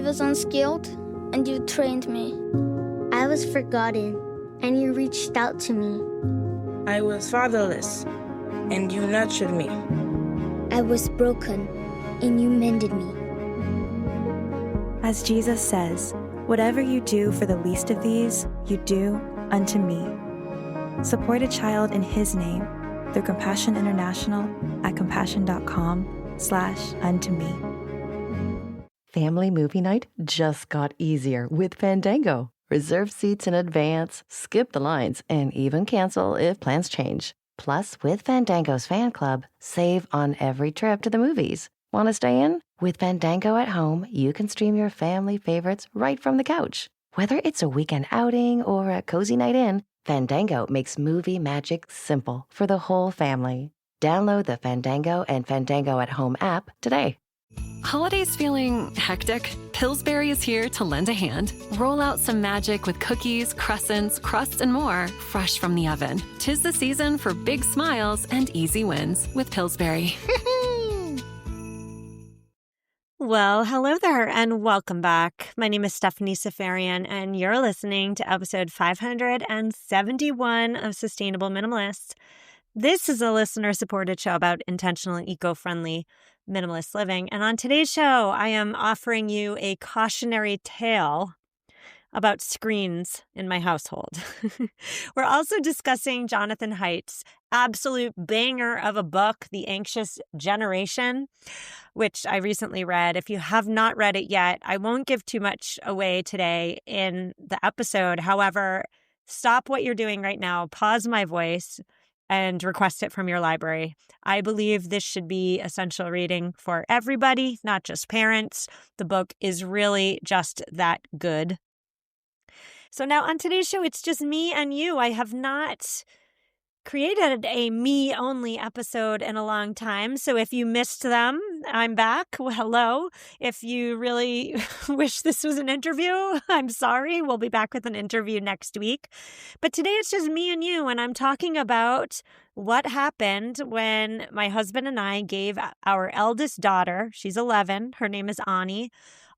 was unskilled, and you trained me. I was forgotten, and you reached out to me. I was fatherless, and you nurtured me. I was broken, and you mended me. As Jesus says, whatever you do for the least of these, you do unto me. Support a child in His name through Compassion International at compassion.com/unto me. Family movie night just got easier with Fandango. Reserve seats in advance, skip the lines, and even cancel if plans change. Plus, with Fandango's fan club, save on every trip to the movies. Want to stay in? With Fandango at home, you can stream your family favorites right from the couch. Whether it's a weekend outing or a cozy night in, Fandango makes movie magic simple for the whole family. Download the Fandango and Fandango at Home app today. Holidays feeling hectic? Pillsbury is here to lend a hand. Roll out some magic with cookies, crescents, crusts, and more, fresh from the oven. 'Tis the season for big smiles and easy wins with Pillsbury. Well, hello there and welcome back. My name is Stephanie Safarian and you're listening to episode 571 of Sustainable Minimalists. This is a listener-supported show about intentional and eco-friendly minimalist living. And on today's show, I am offering you a cautionary tale about screens in my household. We're also discussing Jonathan Heidt's absolute banger of a book, The Anxious Generation, which I recently read. If you have not read it yet, I won't give too much away today in the episode. However, stop what you're doing right now, pause my voice, and request it from your library. I believe this should be essential reading for everybody, not just parents. The book is really just that good. So now on today's show, it's just me and you. I have not created a me-only episode in a long time. So if you missed them, I'm back. Well, hello. If you really wish this was an interview, I'm sorry. We'll be back with an interview next week. But today it's just me and you, and I'm talking about what happened when my husband and I gave our eldest daughter, she's 11, her name is Ani,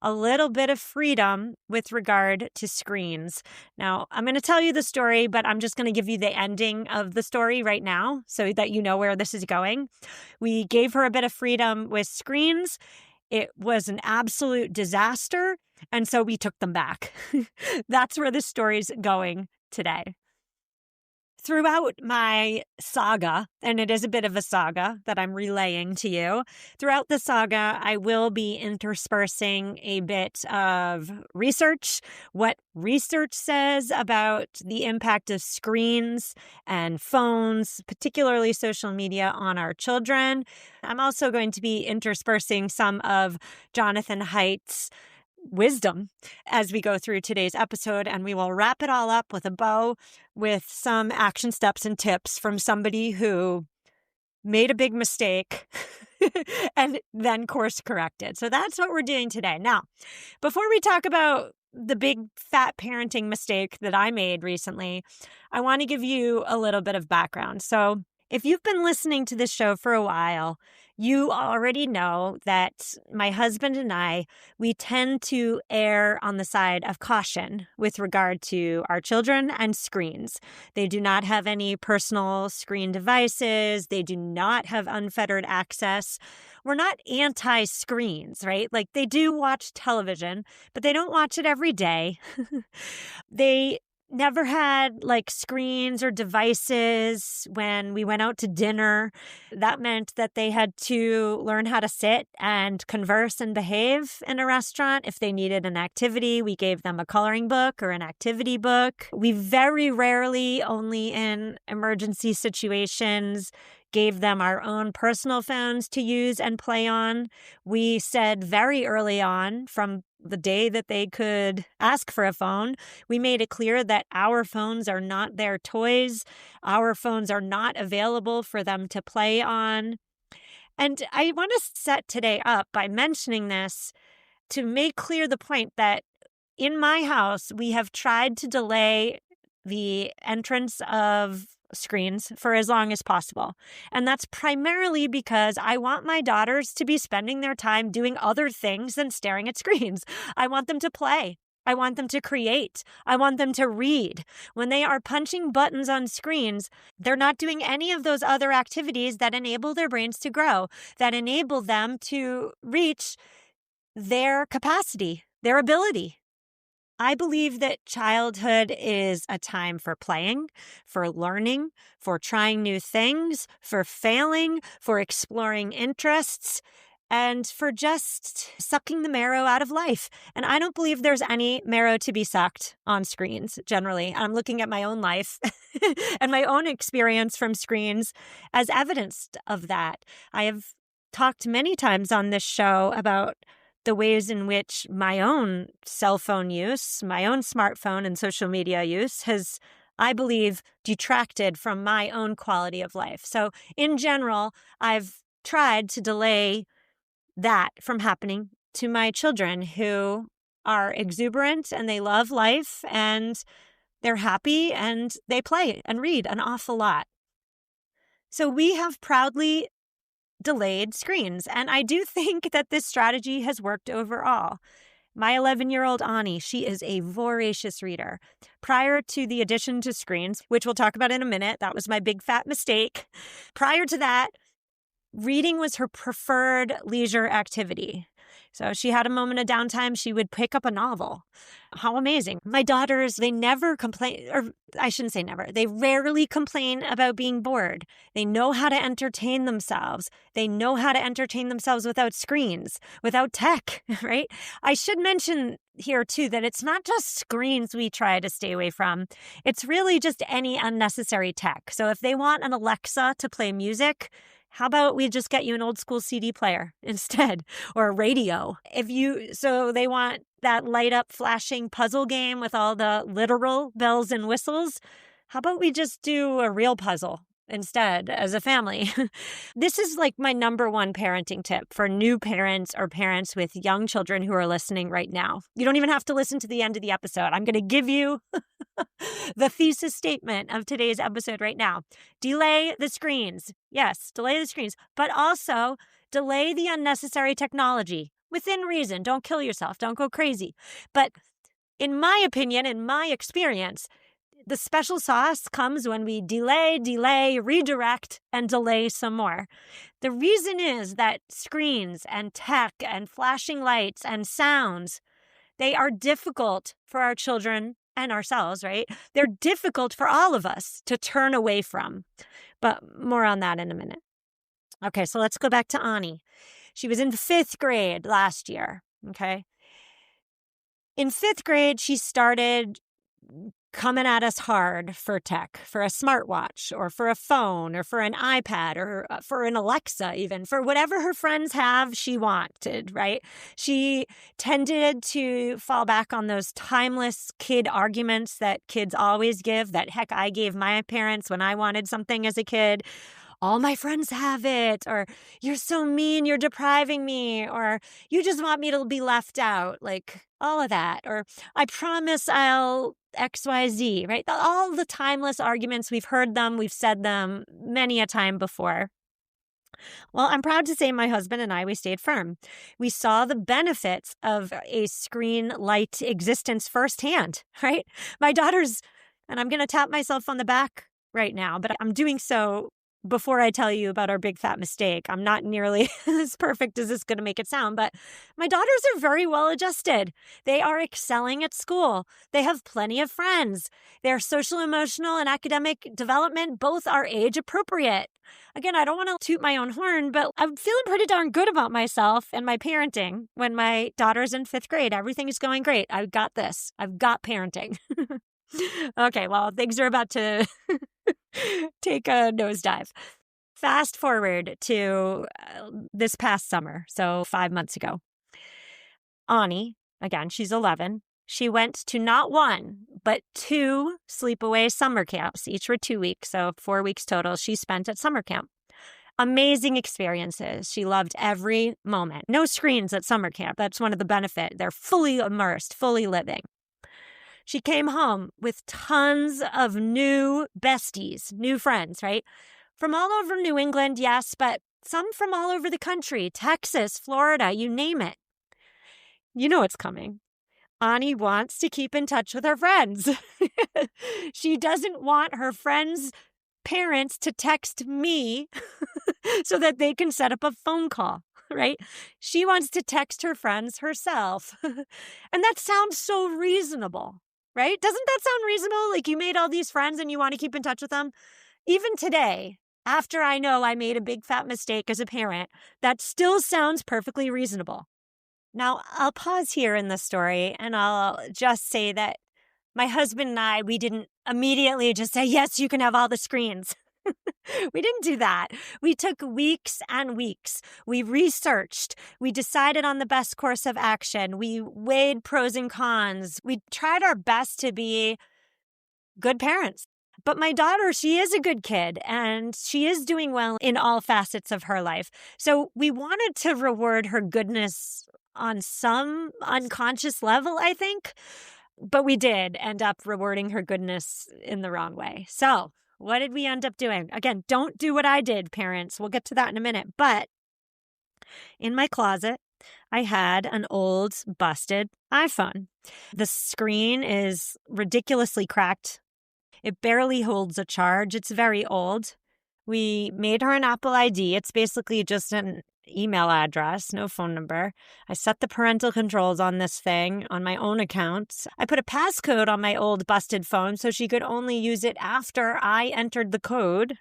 a little bit of freedom with regard to screens. Now, I'm going to tell you the story, but I'm just going to give you the ending of the story right now so that you know where this is going. We gave her a bit of freedom with screens. It was an absolute disaster, and so we took them back. That's where this story's going today. Throughout my saga, and it is a bit of a saga that I'm relaying to you, throughout the saga, I will be interspersing a bit of research, what research says about the impact of screens and phones, particularly social media, on our children. I'm also going to be interspersing some of Jonathan Heidt's wisdom as we go through today's episode, and we will wrap it all up with a bow with some action steps and tips from somebody who made a big mistake and then course corrected. So that's what we're doing today. Now, before we talk about the big fat parenting mistake that I made recently, I want to give you a little bit of background. So if you've been listening to this show for a while, you already know that my husband and I, we tend to err on the side of caution with regard to our children and screens. They do not have any personal screen devices. They do not have unfettered access. We're not anti-screens, right? Like, they do watch television, but they don't watch it every day. They never had like screens or devices when we went out to dinner. That meant that they had to learn how to sit and converse and behave in a restaurant. If they needed an activity, we gave them a coloring book or an activity book. We very rarely, only in emergency situations, gave them our own personal phones to use and play on. We said very early on, from the day that they could ask for a phone, we made it clear that our phones are not their toys. Our phones are not available for them to play on. And I want to set today up by mentioning this to make clear the point that in my house, we have tried to delay the entrance of screens for as long as possible. And that's primarily because I want my daughters to be spending their time doing other things than staring at screens. I want them to play. I want them to create. I want them to read. When they are punching buttons on screens, they're not doing any of those other activities that enable their brains to grow, that enable them to reach their capacity, their ability. I believe that childhood is a time for playing, for learning, for trying new things, for failing, for exploring interests, and for just sucking the marrow out of life. And I don't believe there's any marrow to be sucked on screens, generally. I'm looking at my own life and my own experience from screens as evidence of that. I have talked many times on this show about the ways in which my own cell phone use, my own smartphone and social media use has, I believe, detracted from my own quality of life. So in general, I've tried to delay that from happening to my children who are exuberant and they love life and they're happy and they play and read an awful lot. So we have proudly delayed screens. And I do think that this strategy has worked overall. My 11-year-old Ani, she is a voracious reader. Prior to the addition to screens, which we'll talk about in a minute, that was my big fat mistake. Prior to that, reading was her preferred leisure activity. So she had a moment of downtime, she would pick up a novel. How amazing. My daughters, they never complain, or I shouldn't say never, they rarely complain about being bored. They know how to entertain themselves. They know how to entertain themselves without screens, without tech, right? I should mention here too that it's not just screens we try to stay away from. It's really just any unnecessary tech. So if they want an Alexa to play music, how about we just get you an old school CD player instead, or a radio? So they want that light up flashing puzzle game with all the literal bells and whistles. How about we just do a real puzzle instead as a family? This is like my number one parenting tip for new parents or parents with young children who are listening right now. You don't even have to listen to the end of the episode. I'm going to give you the thesis statement of today's episode right now. Delay the screens. Yes, delay the screens, but also delay the unnecessary technology within reason. Don't kill yourself. Don't go crazy. But in my opinion, in my experience, the special sauce comes when we delay, redirect, and delay some more. The reason is that screens and tech and flashing lights and sounds, they are difficult for our children and ourselves, right? They're difficult for all of us to turn away from. But more on that in a minute. Okay, so let's go back to Ani. She was in 5th grade last year, okay? In 5th grade, she started coming at us hard for tech, for a smartwatch or for a phone or for an iPad or for an Alexa even. For whatever her friends have, she wanted, right? She tended to fall back on those timeless kid arguments that kids always give, that heck I gave my parents when I wanted something as a kid. All my friends have it, or you're so mean, you're depriving me, or you just want me to be left out, like all of that, or I promise I'll XYZ, right? All the timeless arguments, we've heard them, we've said them many a time before. Well, I'm proud to say my husband and I, we stayed firm. We saw the benefits of a screen light existence firsthand, right? My daughters, and I'm going to tap myself on the back right now, but I'm doing so before I tell you about our big fat mistake. I'm not nearly as perfect as this is going to make it sound, but my daughters are very well adjusted. They are excelling at school. They have plenty of friends. Their social, emotional, and academic development both are age appropriate. Again, I don't want to toot my own horn, but I'm feeling pretty darn good about myself and my parenting when my daughter's in 5th grade. Everything is going great. I've got this. I've got parenting. Okay, well, things are about to take a nosedive. Fast forward to this past summer, so 5 months ago. Ani, again, she's 11. She went to not 1, but 2 sleepaway summer camps. Each were 2 weeks, so 4 weeks total she spent at summer camp. Amazing experiences. She loved every moment. No screens at summer camp. That's one of the benefits. They're fully immersed, fully living. She came home with tons of new besties, new friends, right? From all over New England, yes, but some from all over the country, Texas, Florida, you name it. You know what's coming. Ani wants to keep in touch with her friends. She doesn't want her friends' parents to text me so that they can set up a phone call, right? She wants to text her friends herself. And that sounds so reasonable, right? Doesn't that sound reasonable? Like you made all these friends and you want to keep in touch with them? Even today, after I know I made a big fat mistake as a parent, that still sounds perfectly reasonable. Now, I'll pause here in the story and I'll just say that my husband and I, we didn't immediately just say, yes, you can have all the screens. We didn't do that. We took weeks and weeks. We researched. We decided on the best course of action. We weighed pros and cons. We tried our best to be good parents. But my daughter, she is a good kid and she is doing well in all facets of her life. So we wanted to reward her goodness on some unconscious level, I think. But we did end up rewarding her goodness in the wrong way. So what did we end up doing? Again, don't do what I did, parents. We'll get to that in a minute. But in my closet, I had an old busted iPhone. The screen is ridiculously cracked. It barely holds a charge. It's very old. We made her an Apple ID. It's basically just an email address, no phone number. I set the parental controls on this thing on my own account. I put a passcode on my old busted phone so she could only use it after I entered the code.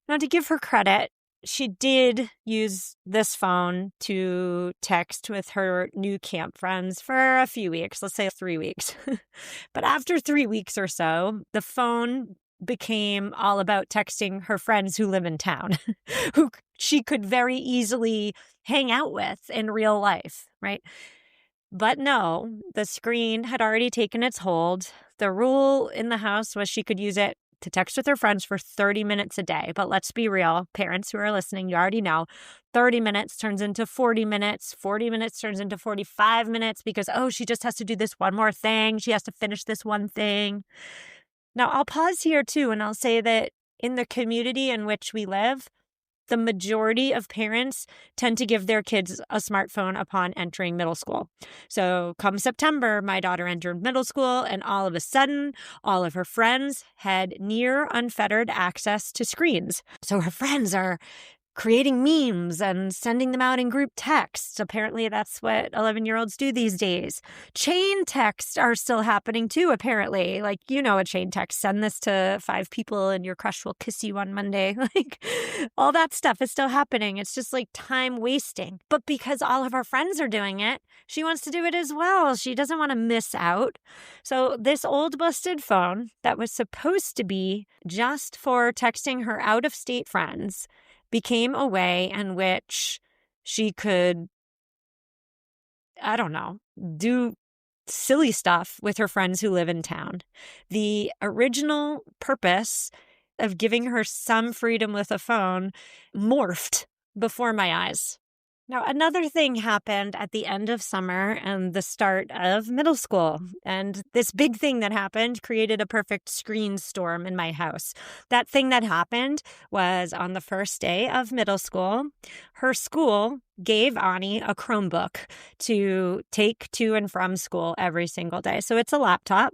Now, to give her credit, she did use this phone to text with her new camp friends for a few weeks, let's say 3 weeks. But after 3 weeks or so, the phone became all about texting her friends who live in town, who she could very easily hang out with in real life, right? But no, the screen had already taken its hold. The rule in the house was she could use it to text with her friends for 30 minutes a day. But let's be real, parents who are listening, you already know, 30 minutes turns into 40 minutes, 40 minutes turns into 45 minutes because, oh, she just has to do this one more thing. She has to finish this one thing. Now, I'll pause here too, and I'll say that in the community in which we live, the majority of parents tend to give their kids a smartphone upon entering middle school. So come September, my daughter entered middle school, and all of a sudden, all of her friends had near unfettered access to screens. So her friends are creating memes and sending them out in group texts. Apparently, that's what 11-year-olds do these days. Chain texts are still happening too, apparently. Like, you know, a chain text, send this to 5 people and your crush will kiss you on Monday. Like, all that stuff is still happening. It's just like time wasting. But because all of her friends are doing it, she wants to do it as well. She doesn't want to miss out. So this old busted phone that was supposed to be just for texting her out-of-state friends became a way in which she could, I don't know, do silly stuff with her friends who live in town. The original purpose of giving her some freedom with a phone morphed before my eyes. Now, another thing happened at the end of summer and the start of middle school. And this big thing that happened created a perfect screen storm in my house. That thing that happened was on the first day of middle school, her school gave Ani a Chromebook to take to and from school every single day. So it's a laptop.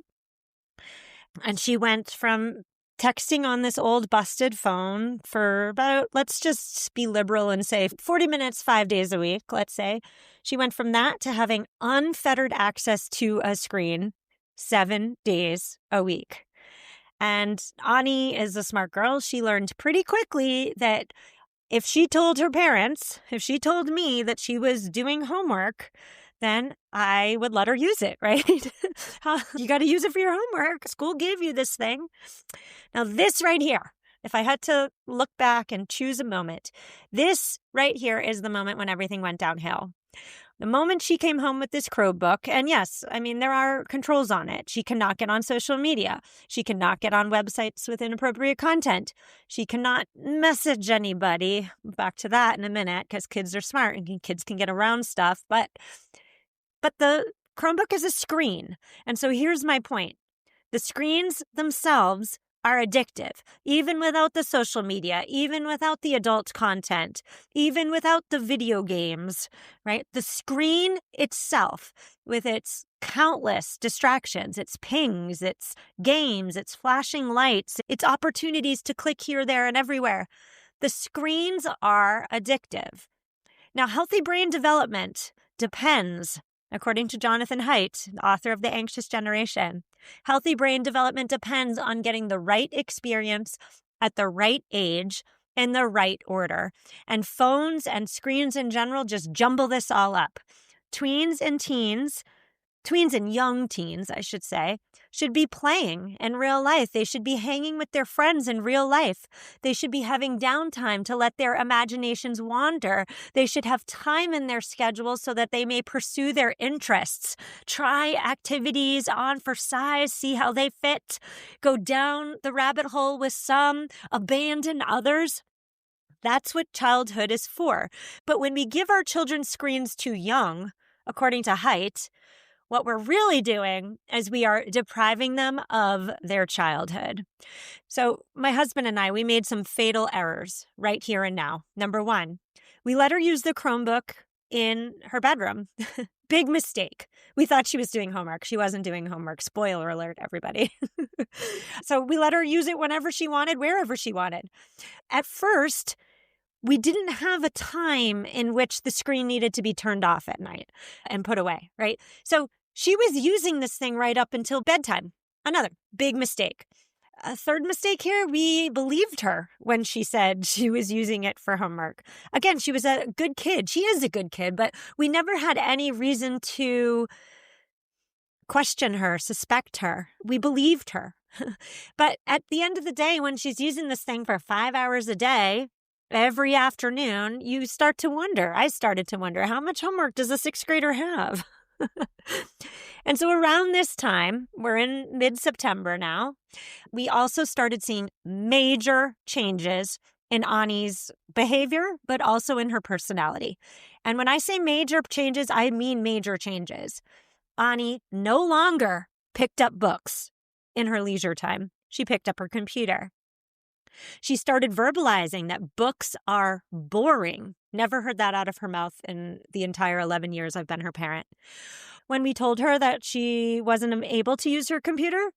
And she went from texting on this old busted phone for about, let's just be liberal and say 40 minutes, 5 days a week, let's say. She went from that to having unfettered access to a screen 7 days a week. And Ani is a smart girl. She learned pretty quickly that if she told her parents, if she told me that she was doing homework, then I would let her use it, right? You got to use it for your homework. School gave you this thing. Now, this right here, if I had to look back and choose a moment, this right here is the moment when everything went downhill. The moment she came home with this Chromebook, and yes, I mean, there are controls on it. She cannot get on social media. She cannot get on websites with inappropriate content. She cannot message anybody. Back to that in a minute, because kids are smart and kids can get around stuff. But the Chromebook is a screen. And so here's my point. The screens themselves are addictive, even without the social media, even without the adult content, even without the video games, right? The screen itself, with its countless distractions, its pings, its games, its flashing lights, its opportunities to click here, there, and everywhere. The screens are addictive. Now, healthy brain development depends, according to Jonathan Heidt, the author of The Anxious Generation, healthy brain development depends on getting the right experience at the right age in the right order. And phones and screens in general just jumble this all up. Tweens and young teens, I should say, should be playing in real life. They should be hanging with their friends in real life. They should be having downtime to let their imaginations wander. They should have time in their schedule so that they may pursue their interests, try activities on for size, see how they fit, go down the rabbit hole with some, abandon others. That's what childhood is for. But when we give our children screens too young, according to Heidt, what we're really doing is we are depriving them of their childhood. So my husband and I, we made some fatal errors right here and now. Number one, we let her use the Chromebook in her bedroom. Big mistake. We thought she was doing homework. She wasn't doing homework. Spoiler alert, everybody. So we let her use it whenever she wanted, wherever she wanted. At first, we didn't have a time in which the screen needed to be turned off at night and put away, right? So she was using this thing right up until bedtime. Another big mistake. A third mistake here, we believed her when she said she was using it for homework. Again, she was a good kid. She is a good kid, but we never had any reason to question her, suspect her. We believed her. But at the end of the day, when she's using this thing for 5 hours a day, every afternoon, you start to wonder. I started to wonder, how much homework does a sixth grader have? And so around this time, we're in mid-September now, we also started seeing major changes in Ani's behavior, but also in her personality. And when I say major changes, I mean major changes. Ani no longer picked up books in her leisure time. She picked up her computer. She started verbalizing that books are boring. Never heard that out of her mouth in the entire 11 years I've been her parent. When we told her that she wasn't able to use her computer,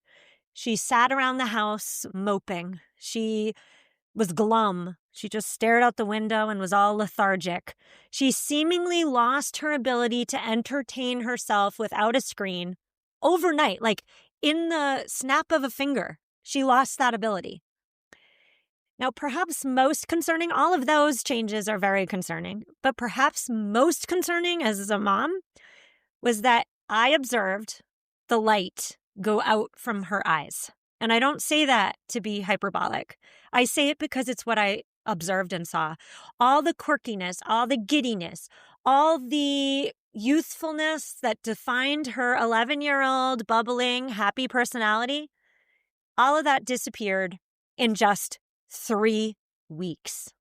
she sat around the house moping. She was glum. She just stared out the window and was all lethargic. She seemingly lost her ability to entertain herself without a screen overnight, like in the snap of a finger. She lost that ability. Now, perhaps most concerning, all of those changes are very concerning, but perhaps most concerning as a mom was that I observed the light go out from her eyes. And I don't say that to be hyperbolic. I say it because it's what I observed and saw. All the quirkiness, all the giddiness, all the youthfulness that defined her 11-year-old bubbling, happy personality, all of that disappeared in just 3 weeks.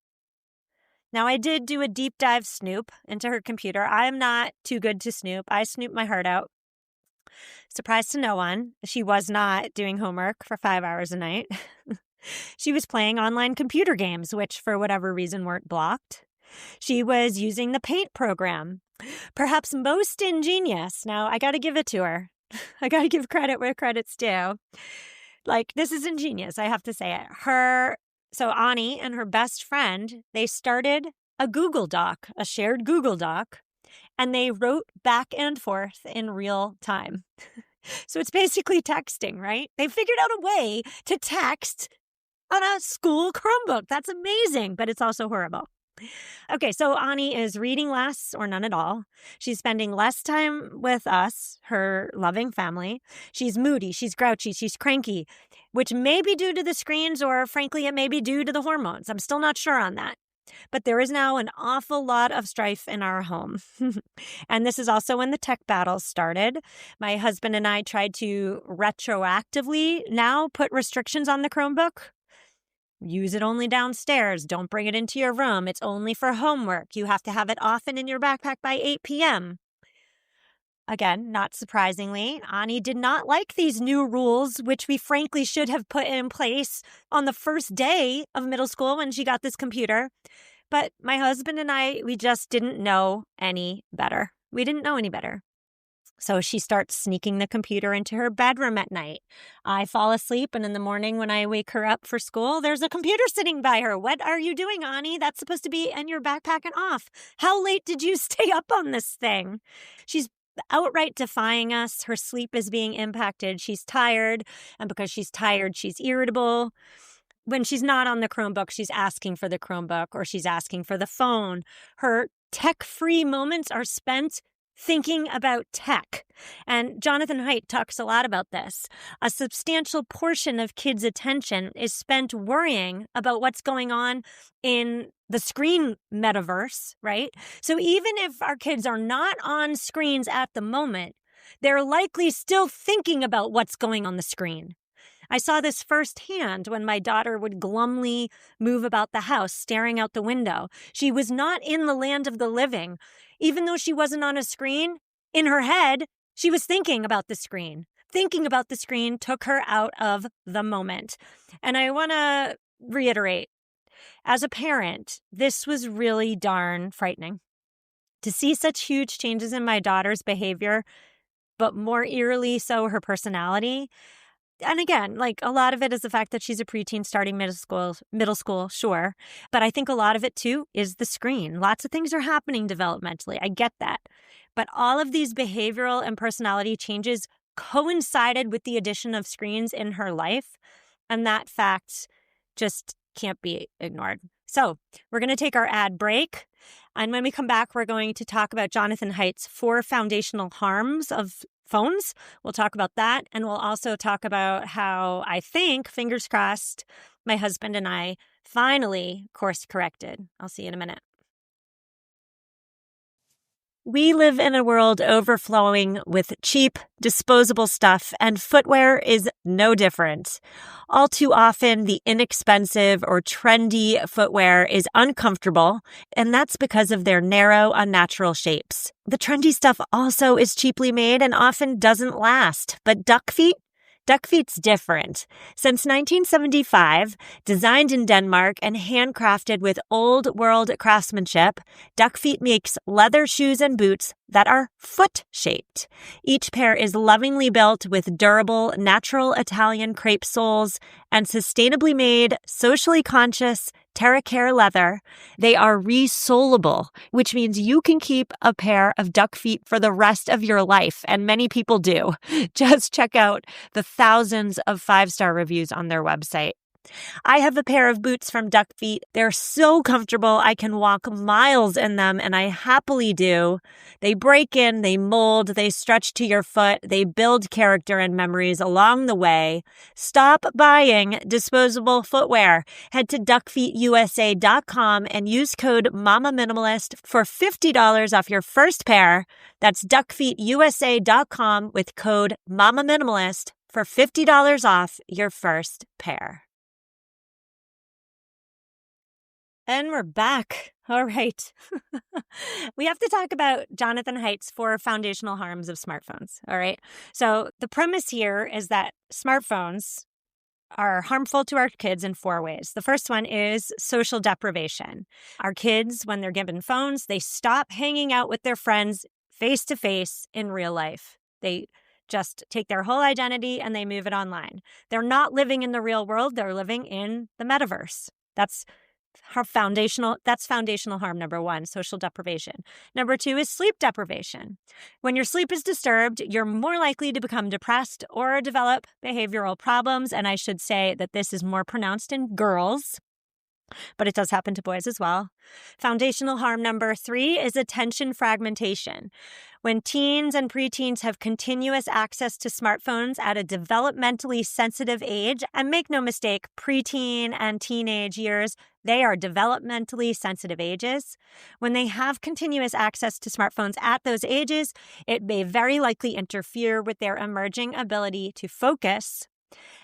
Now, I did do a deep dive snoop into her computer. I am not too good to snoop. I snooped my heart out. Surprise to no one, she was not doing homework for 5 hours a night. She was playing online computer games, which for whatever reason weren't blocked. She was using the Paint program, perhaps most ingenious. Now, I got to give it to her. I got to give credit where credit's due. Like, this is ingenious, I have to say it. So Ani and her best friend, they started a Google Doc, a shared Google Doc, and they wrote back and forth in real time. So it's basically texting, right? They figured out a way to text on a school Chromebook. That's amazing, but it's also horrible. Okay, so Ani is reading less or none at all. She's spending less time with us, her loving family. She's moody, she's grouchy, she's cranky, which may be due to the screens or frankly, it may be due to the hormones. I'm still not sure on that. But there is now an awful lot of strife in our home. And this is also when the tech battles started. My husband and I tried to retroactively now put restrictions on the Chromebook. Use it only downstairs. Don't bring it into your room. It's only for homework. You have to have it often in your backpack by 8 p.m. again, not surprisingly, Ani did not like these new rules, which we frankly should have put in place on the first day of middle school when she got this computer. But my husband and I, we just didn't know any better. We didn't know any better. So she starts sneaking the computer into her bedroom at night. I fall asleep, and in the morning when I wake her up for school, there's a computer sitting by her. What are you doing, Ani? That's supposed to be in your backpack and off. How late did you stay up on this thing? She's outright defying us. Her sleep is being impacted. She's tired, and because she's tired, she's irritable. When she's not on the Chromebook, she's asking for the Chromebook or she's asking for the phone. Her tech-free moments are spent thinking about tech. And Jonathan Heidt talks a lot about this. A substantial portion of kids' attention is spent worrying about what's going on in the screen metaverse, right? So even if our kids are not on screens at the moment, they're likely still thinking about what's going on the screen. I saw this firsthand when my daughter would glumly move about the house, staring out the window. She was not in the land of the living. Even though she wasn't on a screen, in her head, she was thinking about the screen. Thinking about the screen took her out of the moment. And I want to reiterate, as a parent, this was really darn frightening. To see such huge changes in my daughter's behavior, but more eerily so her personality. And again, like a lot of it is the fact that she's a preteen starting middle school, sure. But I think a lot of it too is the screen. Lots of things are happening developmentally. I get that. But all of these behavioral and personality changes coincided with the addition of screens in her life. And that fact just can't be ignored. So we're going to take our ad break. And when we come back, we're going to talk about Jonathan Heidt's 4 foundational harms of phones. We'll talk about that. And we'll also talk about how I think, fingers crossed, my husband and I finally course corrected. I'll see you in a minute. We live in a world overflowing with cheap, disposable stuff, and footwear is no different. All too often, the inexpensive or trendy footwear is uncomfortable, and that's because of their narrow, unnatural shapes. The trendy stuff also is cheaply made and often doesn't last, but Duck Feet's different. Since 1975, designed in Denmark and handcrafted with old-world craftsmanship, Duck Feet makes leather shoes and boots that are foot-shaped. Each pair is lovingly built with durable, natural Italian crepe soles and sustainably made, socially conscious Terracare leather. They are resolable, which means you can keep a pair of Duck Feet for the rest of your life, and many people do. Just check out the thousands of 5-star reviews on their website. I have a pair of boots from Duck Feet. They're so comfortable I can walk miles in them, and I happily do. They break in, they mold, they stretch to your foot, they build character and memories along the way. Stop buying disposable footwear. Head to duckfeetusa.com and use code MamaMinimalist for $50 off your first pair. That's duckfeetusa.com with code MamaMinimalist for $50 off your first pair. And we're back. All right. We have to talk about Jonathan Heidt's 4 foundational harms of smartphones. All right. So the premise here is that smartphones are harmful to our kids in 4 ways. The first one is social deprivation. Our kids, when they're given phones, they stop hanging out with their friends face to face in real life. They just take their whole identity and they move it online. They're not living in the real world. They're living in the metaverse. That's foundational harm number 1, social deprivation. Number 2 is sleep deprivation. When your sleep is disturbed, you're more likely to become depressed or develop behavioral problems. And I should say that this is more pronounced in girls, but it does happen to boys as well. Foundational harm number 3 is attention fragmentation. When teens and preteens have continuous access to smartphones at a developmentally sensitive age, and make no mistake, preteen and teenage years, they are developmentally sensitive ages. When they have continuous access to smartphones at those ages, it may very likely interfere with their emerging ability to focus.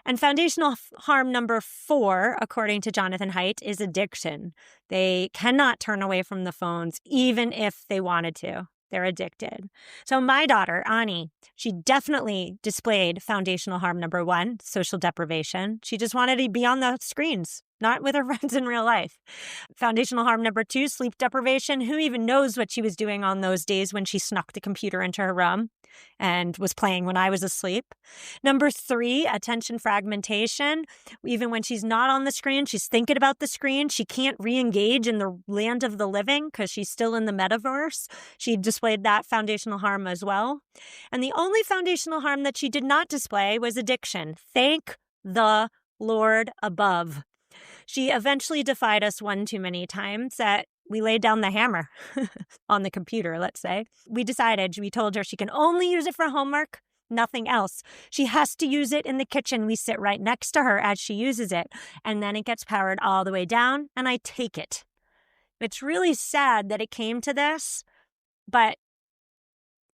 And foundational harm number 4, according to Jonathan Heidt, is addiction. They cannot turn away from the phones even if they wanted to. they're addicted. So my daughter, Ani, she definitely displayed foundational harm number 1, social deprivation. She just wanted to be on the screens, not with her friends in real life. Foundational harm number 2, sleep deprivation. Who even knows what she was doing on those days when she snuck the computer into her room and was playing when I was asleep. Number 3, attention fragmentation. Even when she's not on the screen, she's thinking about the screen. She can't re-engage in the land of the living because she's still in the metaverse. She displayed that foundational harm as well. And the only foundational harm that she did not display was addiction. Thank the Lord above. She eventually defied us one too many times that we laid down the hammer on the computer, let's say. We told her she can only use it for homework, nothing else. She has to use it in the kitchen. We sit right next to her as she uses it. And then it gets powered all the way down, and I take it. It's really sad that it came to this, but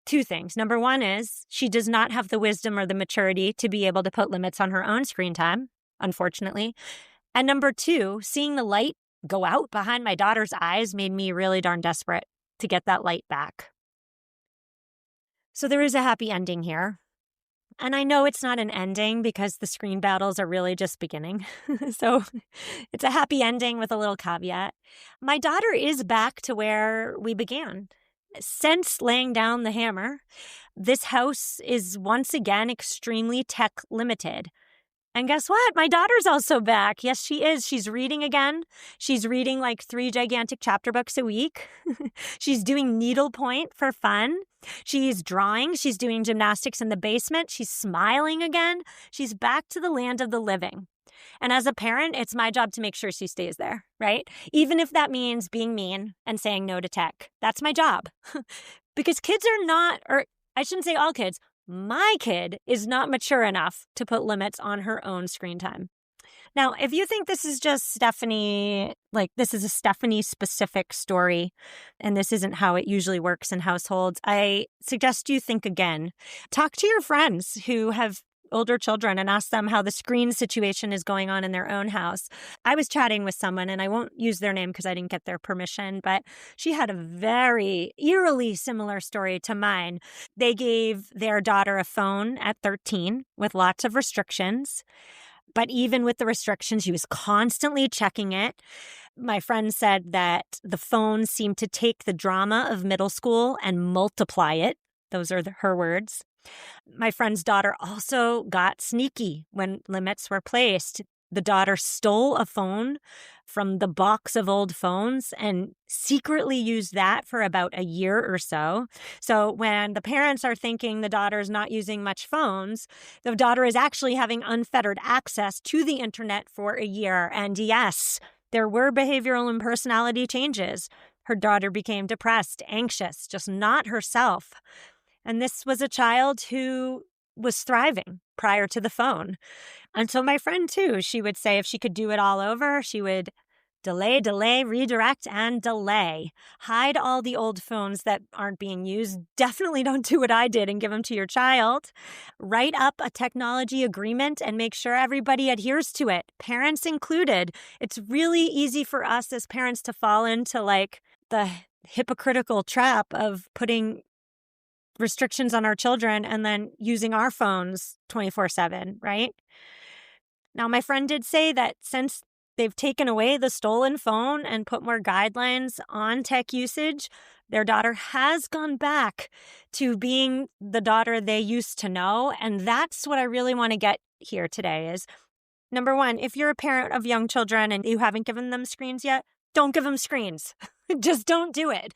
2 things. Number 1 is she does not have the wisdom or the maturity to be able to put limits on her own screen time, unfortunately. And number 2, seeing the light go out behind my daughter's eyes made me really darn desperate to get that light back. So there is a happy ending here. And I know it's not an ending because the screen battles are really just beginning. So it's a happy ending with a little caveat. My daughter is back to where we began. Since laying down the hammer, this house is once again extremely tech limited. And guess what? My daughter's also back. Yes, she is. She's reading again. She's reading like 3 gigantic chapter books a week. She's doing needlepoint for fun. She's drawing. She's doing gymnastics in the basement. She's smiling again. She's back to the land of the living. And as a parent, it's my job to make sure she stays there, right? Even if that means being mean and saying no to tech. That's my job. Because kids are not, or I shouldn't say all kids, my kid is not mature enough to put limits on her own screen time. Now, if you think this is just Stephanie, like this is a Stephanie-specific story, and this isn't how it usually works in households, I suggest you think again. Talk to your friends who have older children and ask them how the screen situation is going on in their own house. I was chatting with someone, and I won't use their name because I didn't get their permission, but she had a very eerily similar story to mine. They gave their daughter a phone at 13 with lots of restrictions. But even with the restrictions, she was constantly checking it. My friend said that the phone seemed to take the drama of middle school and multiply it. Those are her words. My friend's daughter also got sneaky when limits were placed. The daughter stole a phone from the box of old phones and secretly used that for about a year or so. So when the parents are thinking the daughter's not using much phones, the daughter is actually having unfettered access to the internet for a year. And yes, there were behavioral and personality changes. Her daughter became depressed, anxious, just not herself. And this was a child who was thriving prior to the phone. And so my friend, too, she would say if she could do it all over, she would delay, redirect, and delay. Hide all the old phones that aren't being used. Definitely don't do what I did and give them to your child. Write up a technology agreement and make sure everybody adheres to it, parents included. It's really easy for us as parents to fall into like the hypocritical trap of putting restrictions on our children and then using our phones 24/7, right? Now, my friend did say that since they've taken away the stolen phone and put more guidelines on tech usage, their daughter has gone back to being the daughter they used to know. And that's what I really want to get here today is, number 1, if you're a parent of young children and you haven't given them screens yet, don't give them screens. Just don't do it.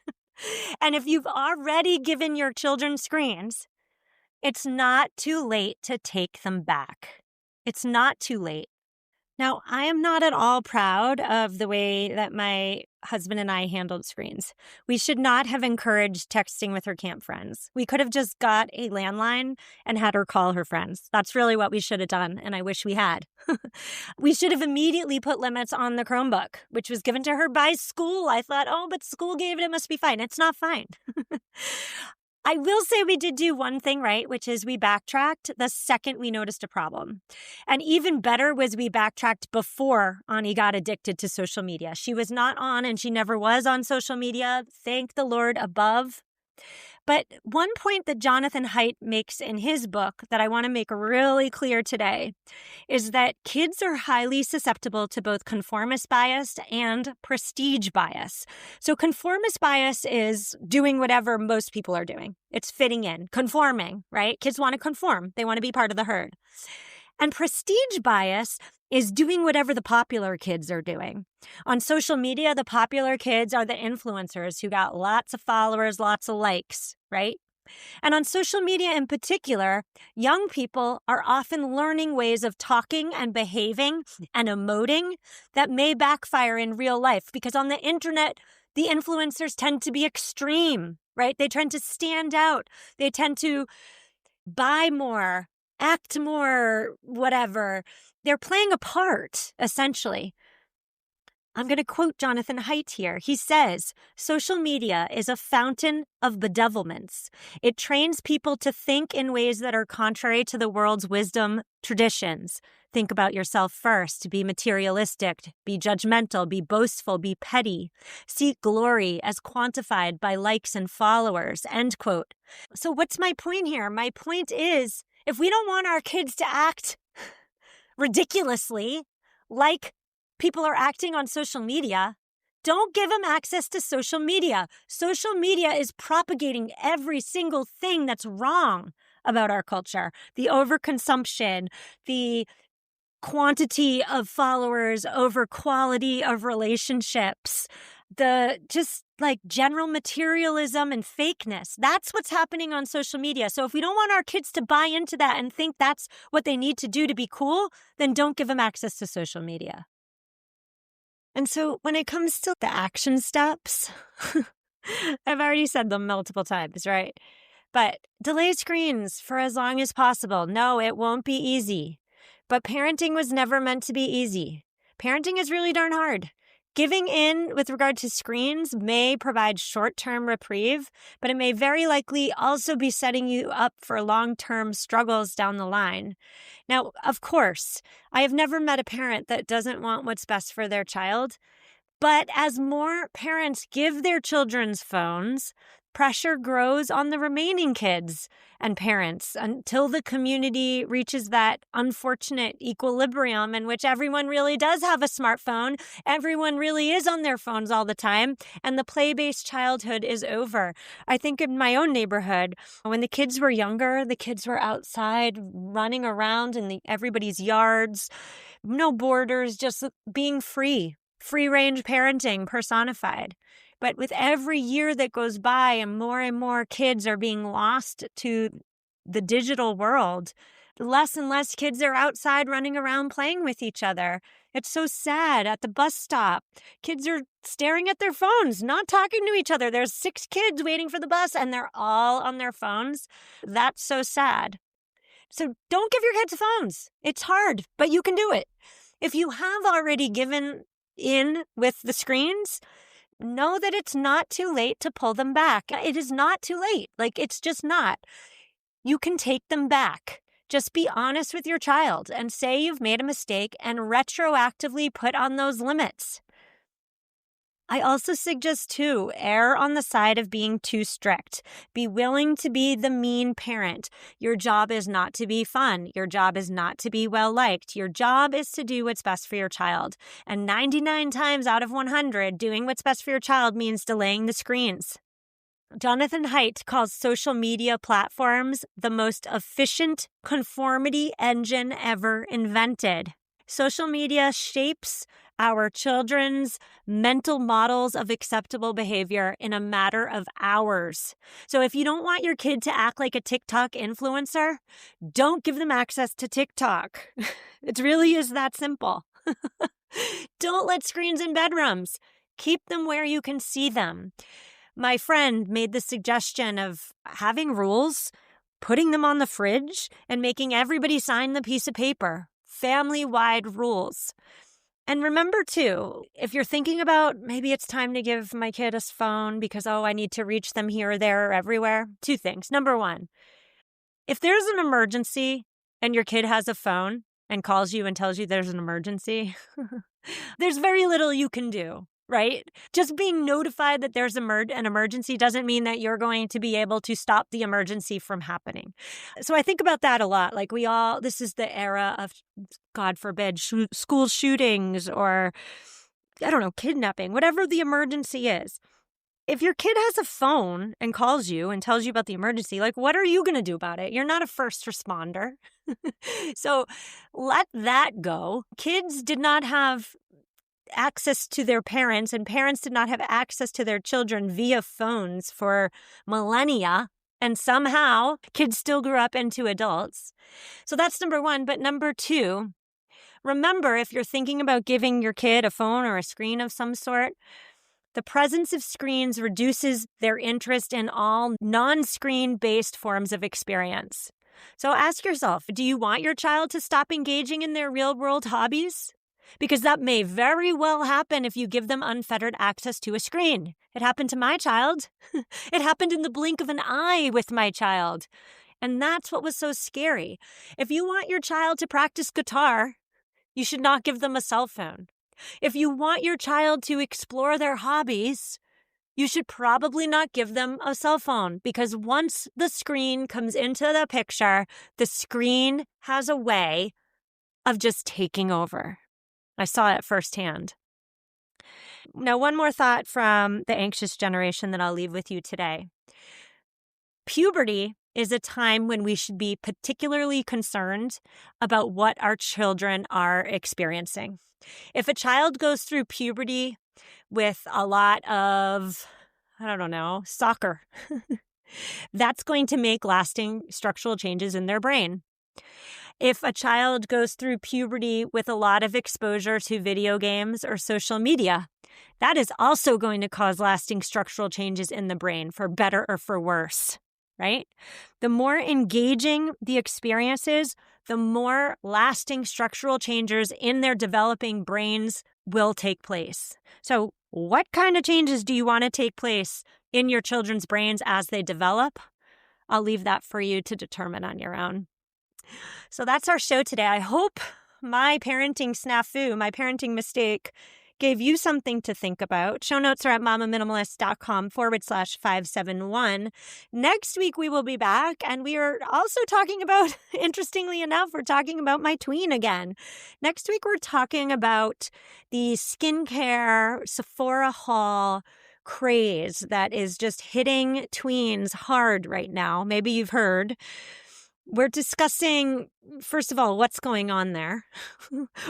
And if you've already given your children screens, it's not too late to take them back. It's not too late. Now, I am not at all proud of the way that my husband and I handled screens. We should not have encouraged texting with her camp friends. We could have just got a landline and had her call her friends. That's really what we should have done, and I wish we had. We should have immediately put limits on the Chromebook, which was given to her by school. I thought, oh, but school gave it, it must be fine. It's not fine. I will say we did do one thing right, which is we backtracked the second we noticed a problem. And even better was we backtracked before Ani got addicted to social media. She was not on and she never was on social media. Thank the Lord above. But one point that Jonathan Heidt makes in his book that I want to make really clear today is that kids are highly susceptible to both conformist bias and prestige bias. So conformist bias is doing whatever most people are doing. It's fitting in, conforming, right? Kids want to conform. They want to be part of the herd. And prestige bias is doing whatever the popular kids are doing. On social media, the popular kids are the influencers who got lots of followers, lots of likes, right? And on social media in particular, young people are often learning ways of talking and behaving and emoting that may backfire in real life, because on the internet, the influencers tend to be extreme, right? They tend to stand out. They tend to buy more, act more, whatever. They're playing a part, essentially. I'm going to quote Jonathan Heidt here. He says, social media is a fountain of bedevilments. It trains people to think in ways that are contrary to the world's wisdom traditions. Think about yourself first. Be materialistic. Be judgmental. Be boastful. Be petty. Seek glory as quantified by likes and followers. End quote. So what's my point here? My point is, if we don't want our kids to act ridiculously like people are acting on social media, don't give them access to social media. Social media is propagating every single thing that's wrong about our culture. The overconsumption, the quantity of followers over quality of relationships, the just like general materialism and fakeness. That's what's happening on social media. So if we don't want our kids to buy into that and think that's what they need to do to be cool, then don't give them access to social media. And so when it comes to the action steps, I've already said them multiple times, right? But delay screens for as long as possible. No, it won't be easy. But parenting was never meant to be easy. Parenting is really darn hard. Giving in with regard to screens may provide short-term reprieve, but it may very likely also be setting you up for long-term struggles down the line. Now, of course, I have never met a parent that doesn't want what's best for their child, but as more parents give their children phones, pressure grows on the remaining kids and parents until the community reaches that unfortunate equilibrium in which everyone really does have a smartphone, everyone really is on their phones all the time, and the play-based childhood is over. I think in my own neighborhood, when the kids were younger, the kids were outside running around in everybody's yards, no borders, just being free. Free-range parenting personified. But with every year that goes by and more kids are being lost to the digital world, less and less kids are outside running around playing with each other. It's so sad. At the bus stop, kids are staring at their phones, not talking to each other. There's 6 kids waiting for the bus and they're all on their phones. That's so sad. So don't give your kids phones. It's hard, but you can do it. If you have already given in with the screens, know that it's not too late to pull them back. It is not too late. It's just not. You can take them back. Just be honest with your child and say you've made a mistake and retroactively put on those limits. I also suggest, too, err on the side of being too strict. Be willing to be the mean parent. Your job is not to be fun. Your job is not to be well-liked. Your job is to do what's best for your child. And 99 times out of 100, doing what's best for your child means delaying the screens. Jonathan Heidt calls social media platforms the most efficient conformity engine ever invented. Social media shapes our children's mental models of acceptable behavior in a matter of hours. So if you don't want your kid to act like a TikTok influencer, don't give them access to TikTok. It really is that simple. Don't let screens in bedrooms. Keep them where you can see them. My friend made the suggestion of having rules, putting them on the fridge, and making everybody sign the piece of paper. Family-wide rules. And remember, too, if you're thinking about maybe it's time to give my kid a phone because, I need to reach them here or there or everywhere, 2 things. Number 1, if there's an emergency and your kid has a phone and calls you and tells you there's an emergency, there's very little you can do. right? Just being notified that there's an emergency doesn't mean that you're going to be able to stop the emergency from happening. So I think about that a lot. Like this is the era of, God forbid, school shootings or, I don't know, kidnapping, whatever the emergency is. If your kid has a phone and calls you and tells you about the emergency, like, what are you going to do about it? You're not a first responder. So let that go. Kids did not have access to their parents, and parents did not have access to their children via phones for millennia. And somehow kids still grew up into adults. So that's number one. But number two, remember, if you're thinking about giving your kid a phone or a screen of some sort, the presence of screens reduces their interest in all non-screen-based forms of experience. So ask yourself, do you want your child to stop engaging in their real-world hobbies? Because that may very well happen if you give them unfettered access to a screen. It happened to my child. It happened in the blink of an eye with my child. And that's what was so scary. If you want your child to practice guitar, you should not give them a cell phone. If you want your child to explore their hobbies, you should probably not give them a cell phone, because once the screen comes into the picture, the screen has a way of just taking over. I saw it firsthand. Now, one more thought from the anxious generation that I'll leave with you today. Puberty is a time when we should be particularly concerned about what our children are experiencing. If a child goes through puberty with a lot of, soccer, that's going to make lasting structural changes in their brain. If a child goes through puberty with a lot of exposure to video games or social media, that is also going to cause lasting structural changes in the brain, for better or for worse, right? The more engaging the experience is, the more lasting structural changes in their developing brains will take place. So what kind of changes do you want to take place in your children's brains as they develop? I'll leave that for you to determine on your own. So that's our show today. I hope my parenting snafu, my parenting mistake, gave you something to think about. Show notes are at MamaMinimalist.com/571. Next week, we will be back, and we are also talking about, interestingly enough, we're talking about my tween again. Next week, we're talking about the skincare Sephora haul craze that is just hitting tweens hard right now. Maybe you've heard. We're discussing, first of all, what's going on there.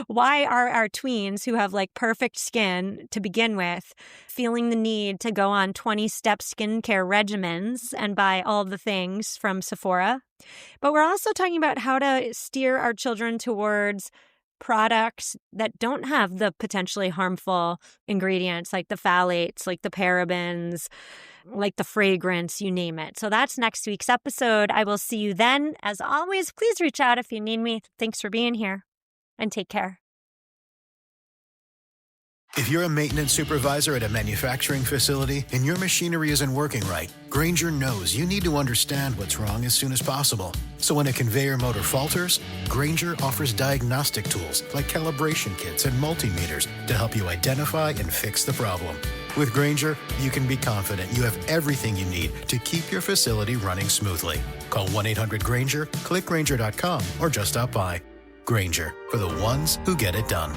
Why are our tweens, who have like perfect skin to begin with, feeling the need to go on 20-step skincare regimens and buy all the things from Sephora? But we're also talking about how to steer our children towards products that don't have the potentially harmful ingredients, like the phthalates, like the parabens, like the fragrance, you name it. So that's next week's episode. I will see you then. As always, please reach out if you need me. Thanks for being here, and take care. If you're a maintenance supervisor at a manufacturing facility and your machinery isn't working right, Grainger knows you need to understand what's wrong as soon as possible. So when a conveyor motor falters, Grainger offers diagnostic tools like calibration kits and multimeters to help you identify and fix the problem. With Grainger, you can be confident you have everything you need to keep your facility running smoothly. Call 1-800-GRAINGER, click Grainger.com, or just stop by. Grainger, for the ones who get it done.